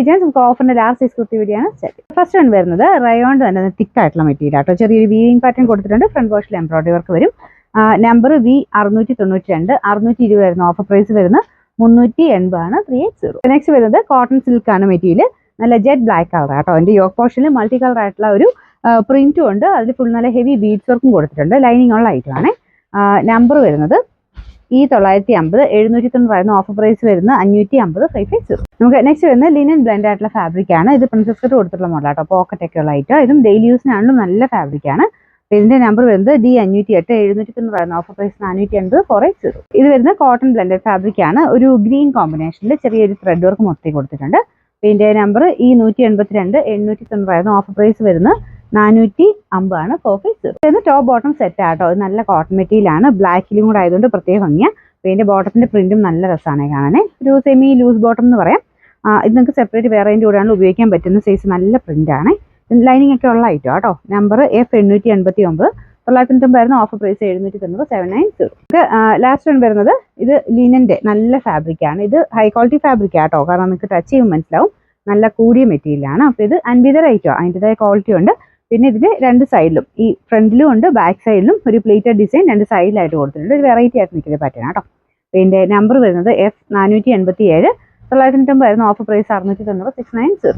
വിചാരിച്ചാൽ നമുക്ക് ഓഫറിന്റെ last size kurti video ആണ് സെറ്റ്. ഫസ്റ്റ് വൺ വരുന്നത് റയോണ്ട് തന്നെ തിക്കായിട്ടുള്ള മെറ്റീരിയൽ ആട്ടോ. ചെറിയൊരു വീവിംഗ് പാറ്റേൺ കൊടുത്തിട്ടുണ്ട്. ഫ്രണ്ട് പോർഷനിൽ എംബ്രോയിഡറി വർക്ക് വരും. നമ്പർ V692 620 വരുന്ന ഓഫർ പ്രൈസ് വരുന്ന 380 ആണ് 380. നെക്സ്റ്റ് വരുന്നത് കോട്ടൺ സിൽക്ക് ആണ് മെറ്റീരിയൽ. നല്ല ജെറ്റ് ബ്ലാക്ക് കളർ ആട്ടോ. അതിന്റെ യോക്ക് പോർഷനിൽ മൾട്ടി കളർ ആയിട്ടുള്ള ഒരു പ്രിന്റും ഉണ്ട്. അതിൽ ഫുൾ നല്ല ഹെവി ബീഡ്സ് വർക്കും കൊടുത്തിട്ടുണ്ട്. ലൈനിങ് ഉള്ള ഐറ്റം ആണ്. നമ്പർ വരുന്നത് E950 790 ആയിരുന്നു. ഓഫർ പ്രൈസ് വരുന്ന 550 550. നമുക്ക് നെക്സ്റ്റ് വരുന്നത് ലിനൻ ബ്ലെൻഡ് ആയിട്ടുള്ള ഫാബ്രിക് ആണ്. ഇത് പ്രിൻസസ് കട്ട് കൊടുത്തിട്ടുള്ള മോഡലാട്ടോ. പോക്കറ്റ് ഒക്കെ ഉള്ള ഐറ്റം. ഇതും ഡെയിലി യൂസിനാണെങ്കിലും നല്ല ഫാബ്രിക് ആണ്. ഇതിന്റെ നമ്പർ വരുന്നത് D508 790 ആയിരുന്നു. Offer price 480 480. ഇത് വരുന്ന കോട്ടൺ ബ്ലെൻഡഡ് ഫാബ്രിക് ആണ്. ഒരു ഗ്രീൻ കോമ്പിനേഷനിൽ ചെറിയൊരു ത്രെഡ് വർക്ക് മൊത്തം കൊടുത്തിട്ടുണ്ട്. ഇതിന്റെ നമ്പർ E182 890 ആയിരുന്നു. ഓഫർ പ്രൈസ് വരുന്ന 450 ആണ് 450. ഇത് ടോപ്പ് ബോട്ടം സെറ്റ് ആട്ടോ. ഇത് നല്ല കോട്ടൺ മെറ്റീരിയൽ ആണ്. ബ്ലാക്കിലും കൂടെ ആയതുകൊണ്ട് പ്രത്യേക ഭംഗിയാണ്. ഇതിന്റെ ബോട്ടത്തിന്റെ പ്രിന്റും നല്ല രസമാണ് കാണാൻ. ഒരു സെമി ലൂസ് ബോട്ടം എന്ന് പറയാം. ഇത് നിങ്ങൾക്ക് സെപ്പറേറ്റ് വേറെതിന്റെ കൂടെയാണ് ഉപയോഗിക്കാൻ പറ്റുന്ന സൈസ്. നല്ല പ്രിന്റ് ആണ്. ലൈനിങ് ഒക്കെ ഉള്ള ഐറ്റം ആട്ടോ. നമ്പർ F889 990 ആയിരുന്നു. Offer price 790 790. ലാസ്റ്റ് വൺ വരുന്നത് ഇത് ലിനന്റെ നല്ല ഫാബ്രിക് ആണ്. ഇത് ഹൈ ക്വാളിറ്റി ഫാബ്രിക് ആട്ടോ. കാരണം നിങ്ങൾക്ക് ടച്ച് ചെയ്യുമ്പോൾ മനസ്സിലാവും. നല്ല കൂടിയ മെറ്റീരിയൽ ആണ്. അപ്പോൾ ഇത് 50 ഐറ്റോ. അതിൻ്റെതായ ക്വാളിറ്റി ഉണ്ട്. പിന്നെ ഇതിന്റെ രണ്ട് സൈഡിലും ഈ ഫ്രണ്ടിലും ഉണ്ട് ബാക്ക് സൈഡിലും ഒരു പ്ലേറ്റഡ് ഡിസൈൻ രണ്ട് സൈഡിലായിട്ട് കൊടുത്തിട്ടുണ്ട്. ഒരു വെറൈറ്റി ആയിട്ട് നിൽക്കുന്ന പാറ്റേൺ ആട്ടോ. ഇതിന്റെ നമ്പർ വരുന്നത് F487 990 ആയിരുന്നു. Offer price 690 690.